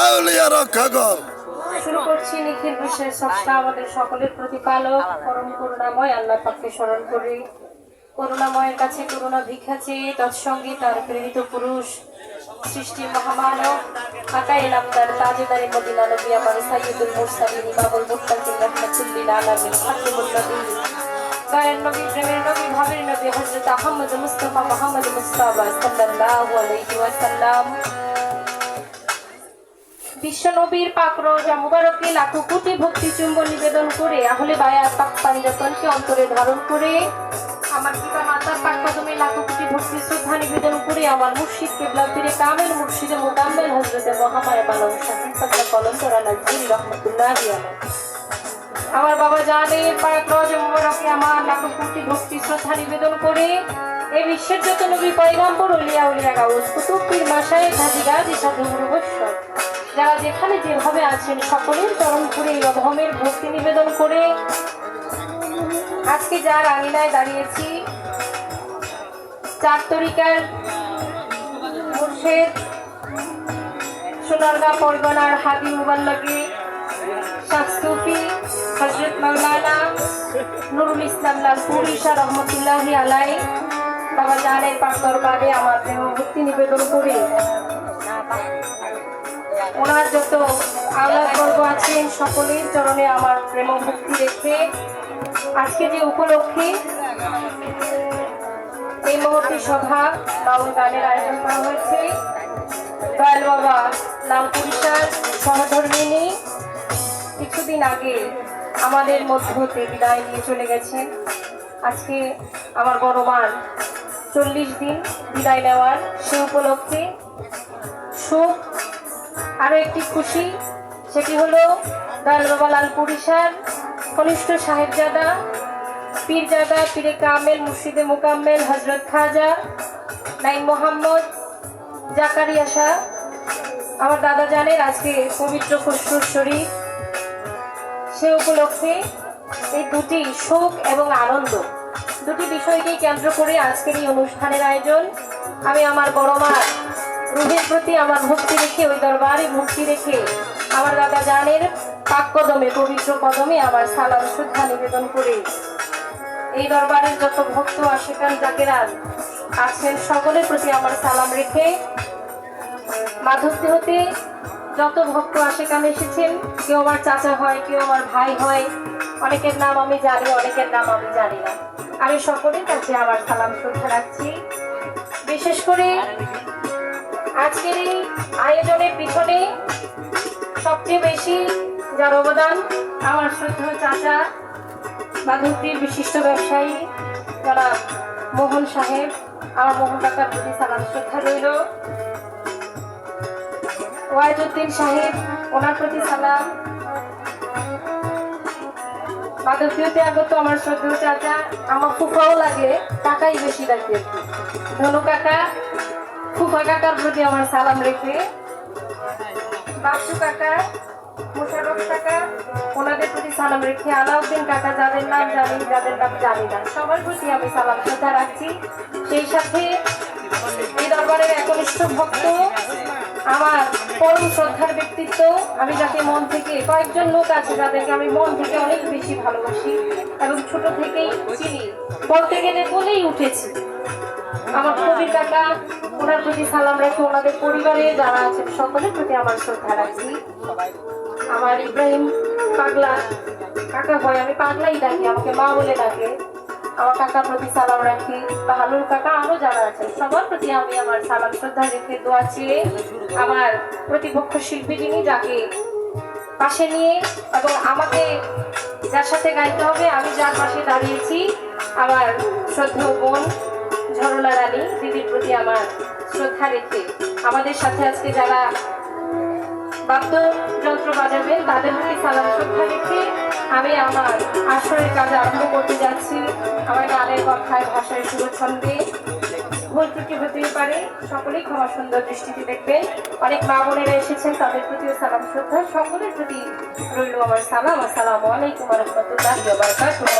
আউলিয়া রক্ষা কর। শুরু করছি নিখিল বিশ্বের স্রষ্টা আমাদের সকলের প্রতিপালক পরম করুণাময় আল্লাহ পাককে স্মরণ করি। করুণাময়ের কাছে করুণা ভিক্ষা চেয়ে তৎসঙ্গে তার প্রেরিত পুরুষ সৃষ্টির মহামানব আকায়ে নামদার তাজেদারে মদিনা নবী আমার সাইয়্যিদুল মুরসালিন ইমামুল মুত্তাকিন রাহমাতুল লিল আলামিন খাতিমুন নবী দয়ার নবী প্রেমের নবী ভাবের নবী হযরত আহমদ মুস্তাফা মুহাম্মদ মুস্তাফা সাল্লাল্লাহু আলাইহি ওয়াসাল্লাম বিশ্ব নবীর পাক রওজা মুবারকে লাখো কোটি ভক্তি চুম্বন নিবেদন করে আহলে বায়াত পাক পাঞ্জাতনকে অন্তরে ধারণ করে আমার পিতা মাতার পাক কদমে লাখো কোটি ভক্তি শ্রদ্ধা নিবেদন করে আমার মুর্শিদ কিবলা পীরে কামেল মুর্শিদে মুকাম্মেল হযরতে মুহাম্মদ বালাম শাহীদ সাল্লাল্লাহু কলন্তরা নাজির রাহমাতুল্লাহি আলাইহি আমার বাবা জানের পাক রওজা মুবারকে আমার লাখো কোটি ভক্তি শ্রদ্ধা নিবেদন করে এই বিশ্বের যত নবী পয়গম্বর ওলিয়া উলিয়া গাউস কুতুব পীর মাশায়েখ হাজী গাজী সাধু গুরু বৈষ্ণব যারা যেখানে যেভাবে আছেন সকলের চরণ করে এই অধমের ভক্তি নিবেদন করে আজকে যার আঙিনায় দাঁড়িয়েছি চার তরিকার মুর্শিদ সোনারগাঁ পরগনার হাদি মুবাল্লাগি শাহ সুফি হযরত মাওলানা নুরুল ইসলাম লালপুরি শাহ রহমতুল্লাহি আলাইহি বাবা জানের পাক দরবারে আমার প্রেম ভক্তি নিবেদন করে ওনার যত আওলাদ বর্গ আছেন সকলের চরণে আমার প্রেম ভক্তি রেখে আজকে যে উপলক্ষে এই মুহূর্তে সভা বাউল গানের আয়োজন করা হয়েছে দয়াল বাবা লালপুরিশার সহধর্মিনী কিছুদিন আগে আমাদের মধ্য হতে বিদায় নিয়ে চলে গেছেন। আজকে আমার বড় মার 40 দিন বিদায় নেওয়ার সে উপলক্ষে সুখ আরো একটি খুশি, সেটি হলো দয়াল বাবা লালপুরিশার কনিষ্ঠ সাহেবজাদা পীরজাদা পীরে কামেল মুর্শিদে মুকাম্মেল হযরত খাজা নাইম মোহাম্মদ জাকারিয়া শাহ আমার দাদা জানের আজকে পবিত্র খুশরুর শরীফ। সে উপলক্ষে এই দুটি শোক এবং আনন্দ দুটি বিষয়কে কেন্দ্র করে আজকের এই অনুষ্ঠানের আয়োজন। আমি আমার বড় মার রুহের প্রতি আমার ভক্তি রেখে ওই দরবারে ভক্তি রেখে আমার দাদা জানের পাক কদমে পবিত্র কদমে আমার সালাম শ্রদ্ধা নিবেদন করে এই দরবারের যত ভক্ত আশিকান জাকেরান আছেন সকলের প্রতি আমার সালাম রেখে মাধবদী হতে যত ভক্ত আশিকান এসেছেন, কেউ আমার চাচা হয়, কেউ আমার ভাই হয়, অনেকের নাম আমি জানি, অনেকের নাম আমি জানি না। আমি সকলের কাছে আমার সালাম শ্রদ্ধা রাখছি। বিশেষ করে আজকের এই আয়োজনের পিছনে সবচেয়ে বেশি যার অবদান আমার শ্রদ্ধেয় চাচা মাধবদীর বিশিষ্ট ব্যবসায়ী যারা মোহন সাহেব, আমার মোহন কাকার প্রতি সালাম শ্রদ্ধা রইল। ওয়াইজউদ্দিন সাহেব, ওনার প্রতি সালাম। মাধবদীতে আগত আমার শ্রদ্ধেয় চাচা, আমার ফুফাও লাগে, কাকাই বেশি লাগে, ধনু কাকা ফুফা কাকার প্রতি আমার সালাম রেখে বাসু কাকা মোশারফ কাকা ওনাদের প্রতি সালাম রেখে আলাউদ্দিন কাকা যাদের নাম জানি যাদের নাম জানি না সবার প্রতি আমি সালাম শ্রদ্ধা রাখছি। সেই সাথে এই দরবারের একনিষ্ঠ ভক্ত আমার পরম শ্রদ্ধার ব্যক্তিত্ব, আমি যাকে মন থেকে কয়েকজন লোক আছে যাদেরকে আমি মন থেকে অনেক বেশি ভালোবাসি এবং ছোট থেকেই চিনি, বলতে গেলে বলেই উঠেছি। আমার কবির কাকা, ওনার প্রতি সালাম রেখে ওনাদের পরিবারে যারা আছেন সকলের প্রতি আমার শ্রদ্ধা রাখছি। আমার ইব্রাহিম পাগলা কাকা হয়, আমি পাগলাই ডাকি, আমাকে মা বলে ডাকে, আমার কাকার প্রতি সালাম রাখি। বাহালুর কাকা আরো যারা আছেন সবার প্রতি আমি আমার সালাম শ্রদ্ধা রেখে দোয়া চেয়ে আমার প্রতিপক্ষ শিল্পী যিনি যাকে পাশে নিয়ে এবং আমাকে যার সাথে গাইতে হবে আমি যার পাশে দাঁড়িয়েছি আমার শ্রদ্ধেয় বোন ঝরলা রানী দিদির প্রতি আমার শ্রদ্ধা রেখে আমাদের সাথে আজকে যারা বাদ্যযন্ত্র বাজাবেন তাদের প্রতি সালাম শ্রদ্ধা রেখে আমি আমার আসরের কাজ আরম্ভ করতে যাচ্ছি। আমার গানের কথায় ভাষায় সুরছন্দে ভুল ত্রুটি হতেই পারে, সকলেই ক্ষমা সুন্দর দৃষ্টিতে দেখবেন। অনেক মা বোনেরা এসেছেন, তাদের প্রতিও সালাম শ্রদ্ধা, সকলের প্রতি রইল আমার সালাম। আসসালামু আলাইকুম ওয়া রাহমাতুল্লাহি ওয়া বারাকাতুহু।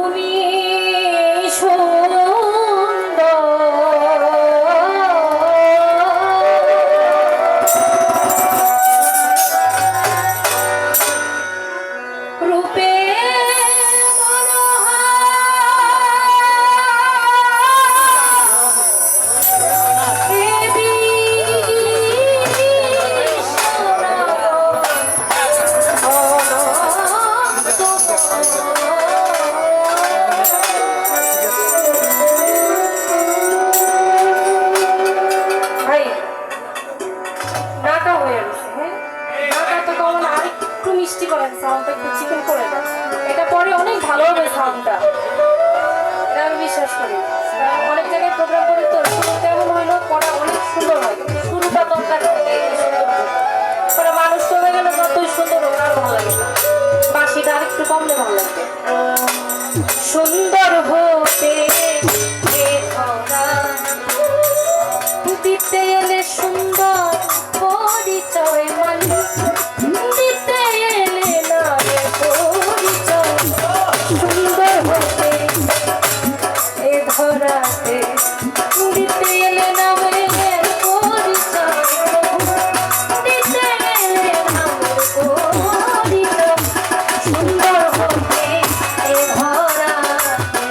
তুমি সুন্দর রূপে এটা পরে অনেক ভালো হবে সাউন্ডটা, এটা আমি বিশ্বাস করি। অনেক জায়গায় প্রোগ্রাম করি তো শুরু তেমন হইলো, পরে অনেক সুন্দর হয়। শুরুটা দরকার পরে মানুষ কমে গেলে যতই সুন্দর হোক আর ভালো লাগে না, বাঁশিটা আর একটু কমলে ভালো লাগবে। সুন্দর হতে দিতে এলে সুন্দর পরিচয় মানে দিতে এলে না পরিচয় সুন্দর হতে এ ধরাতে দিতে এলে না পরিচয় দিতে এলে না পরিচয় সুন্দর হতে এ ধরাতে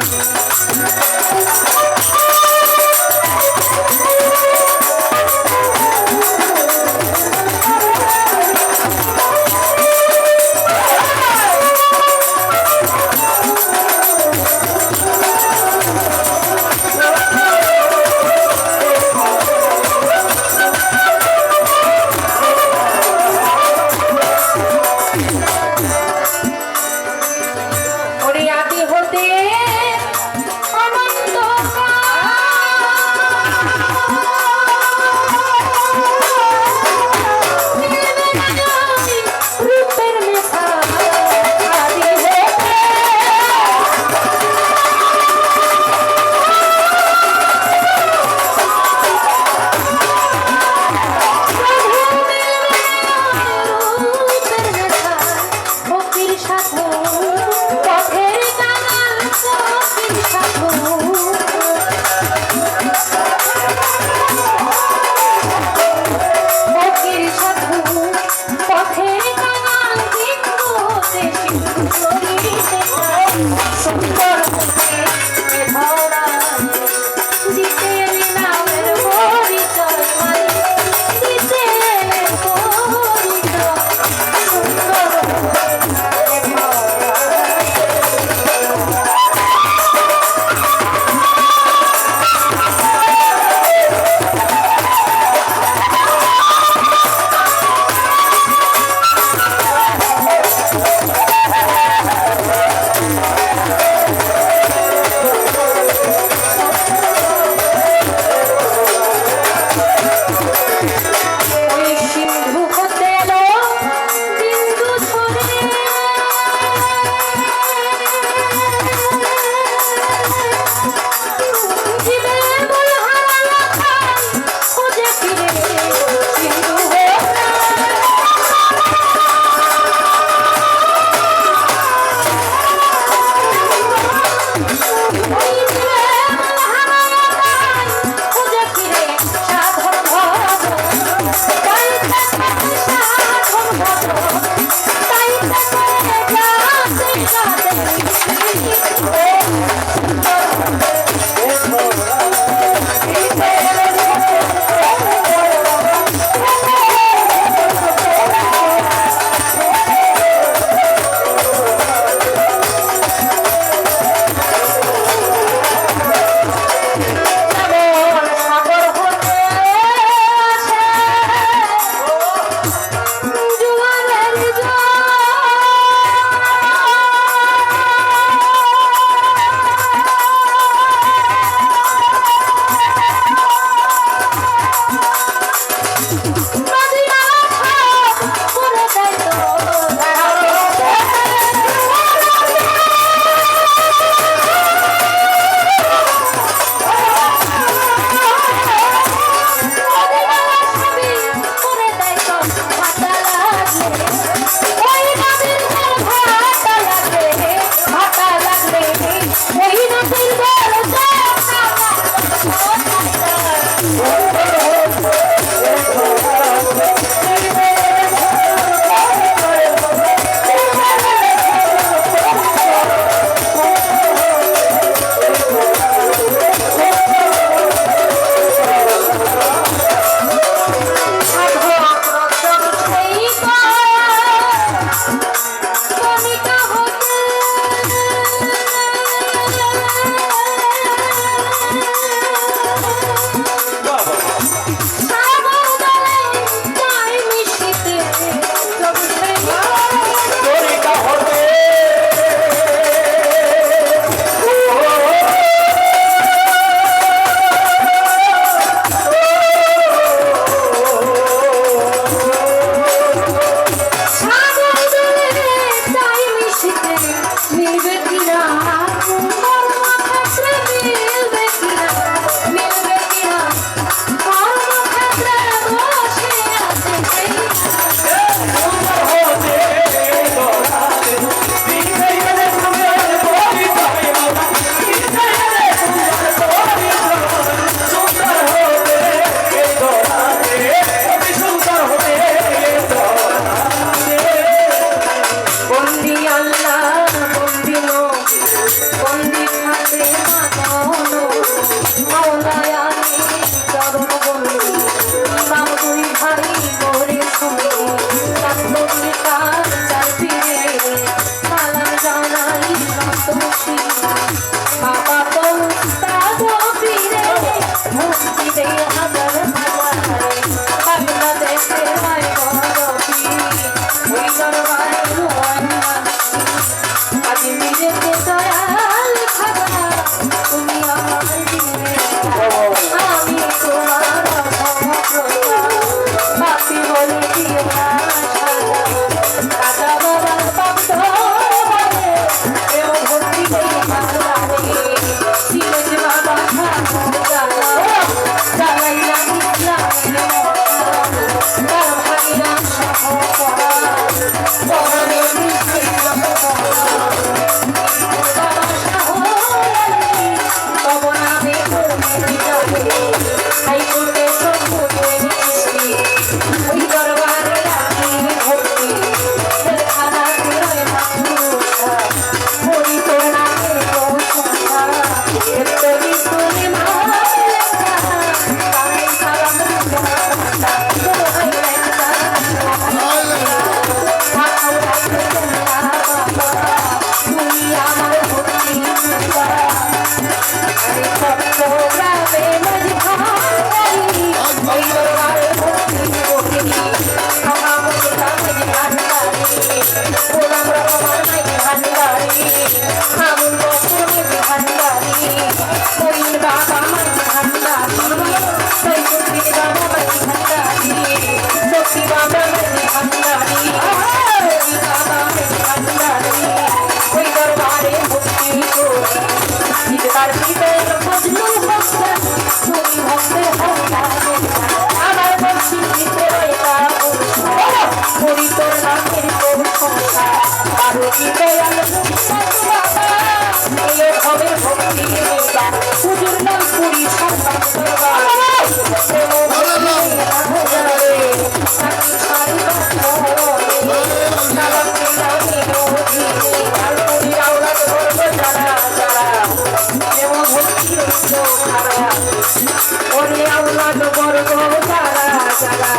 মান বর্গ যারা যারা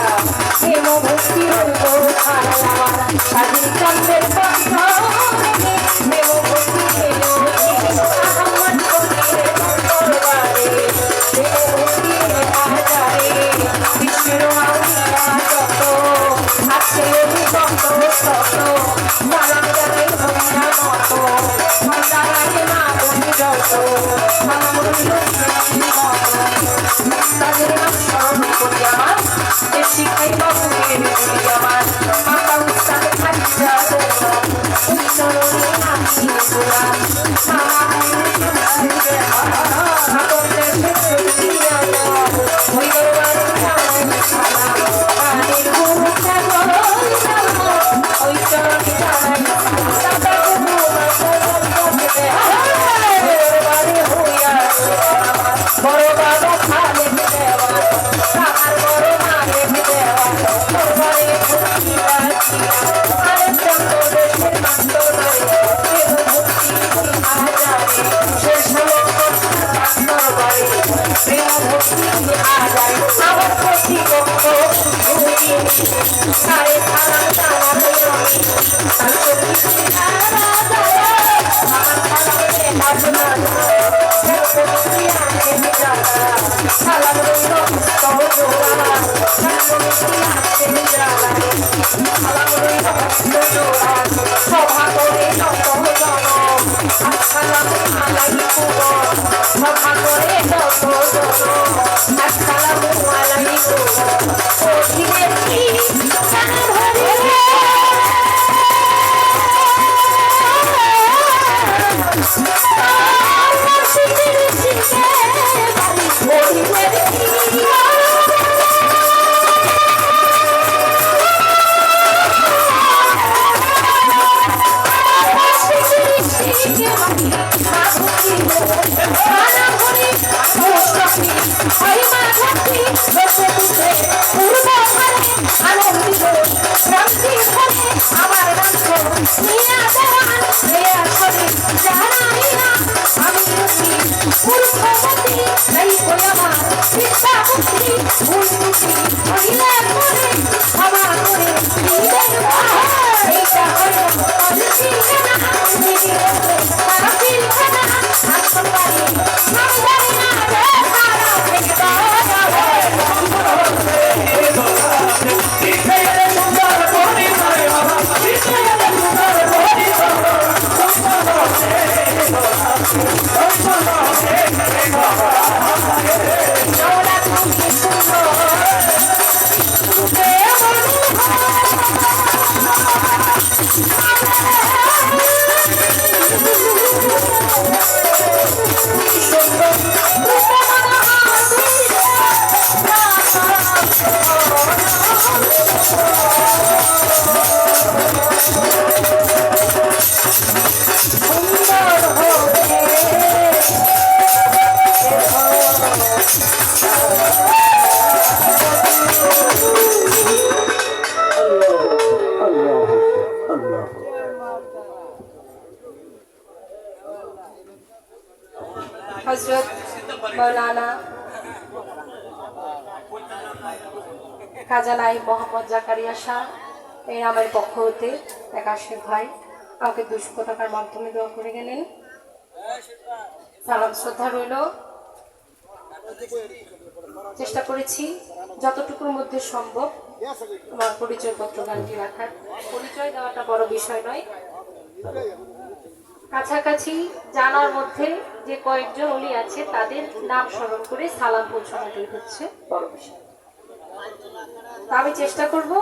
প্রেম ভক্তি হইব তারা আমার স্বাধীন চন্দ্রের পক্ষ প্রেম ভক্তি এলো আমার শরীরে দরবারে প্রেম ভক্তি হাজারে বিশ্বের আউলিয়া যত আছে অভিগত শত সালাম জানাই হইয়া মত মন্দারায় না বন্ধু যত সালাম রইল তাদের নাম স্মরণ করি আমার এ শিখাই বাবুকে আমার মাতা উস্তাদে খাইয়া ওই চরণে আমি গোলাম ওই চরণে বড় বাবা খালে দেওয়া আমার বড় মালে দেওয়া তোরে ভক্তি রাখি আর চন্দ্র দেশের মান্তরে প্রেম ভক্তি আজারে শেষ হলো দরবারে প্রেম ভক্তি আজারে আমার প্রতি ভক্ত সাড়ে খানা জানালে আমি আমার খালামে ভাবনা সালাম রইল স্তব জোড়া সালাম রইল জোড়া সভা করে যত জন সালাম আলাই কুবর সভা করে যত জন সালাম আলাই কুবর অধীনের কি হযরত মাওলানা খাজা নায়েব মোহাম্মদ জাকারিয়া শাহ এই নামের পক্ষ হতে এক আশিক ভাই আমাকে 200 টাকার মাধ্যমে দেওয়া করে গেলেন। সালাম শ্রদ্ধা রইল। চেষ্টা করেছি যতটুকুর মধ্যে সম্ভব আমার পরিচয়পত্র গানটি রাখার। পরিচয় দেওয়াটা বড় বিষয় নয়, কাছাকাছি জানার মধ্যে যে কয়েকজন উলি আছে তাদের নাম স্মরণ করে সালাম পৌঁছানোটাই হচ্ছে বড় বিষয়। আমি চেষ্টা করব